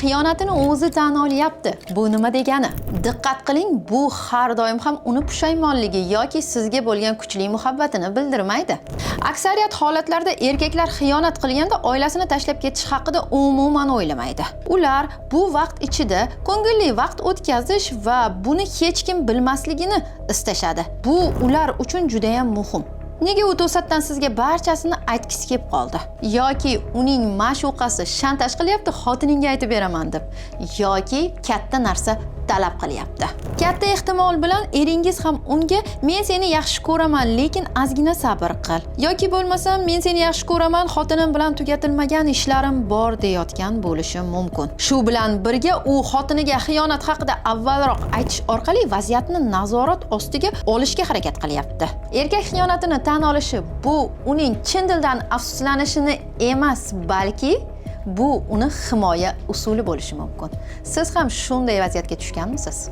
xiyonatini o'zi tan olyapti. Bu nima degani? Diqqat qiling, bu har doim ham uni pushaymonligi yoki sizga bo'lgan kuchli muhabbatini bildirmaydi. Aksariyat holatlarda erkaklar xiyonat qilganda oilasini tashlab ketish haqida umuman o'ylamaydi. Ular bu vaqt ichida ko'ngilli vaqt o'tkazish va buni hech kim bilmasligini istashadi. Bu ular uchun juda ham muhim. Nega u to'satdan sizga barchasini aytgisi kelib qoldi? Yoki uning ma'shuqasi shantaj qilyapti, xotiningga aytib beraman deb, yoki katta narsa talab qilyapti. Katta ehtimol bilan eringiz ham unga men seni yaxshi ko'raman, lekin ozgina sabr qil, yoki bo'lmasam men seni yaxshi ko'raman, xotinim bilan tugatilmagan ishlarim bor deyotgan bo'lishi mumkin. Shu bilan birga u xotiniga xiyonat haqida avvalroq aytish orqali vaziyatni nazorat ostiga olishga harakat qilyapti. Erkak xiyonatini tan olishi bu uning chin dildan afsuslanishini emas, balki bu uni himoya usuli bo'lishi mumkin. Siz ham shunday vaziyatga tushganmisiz?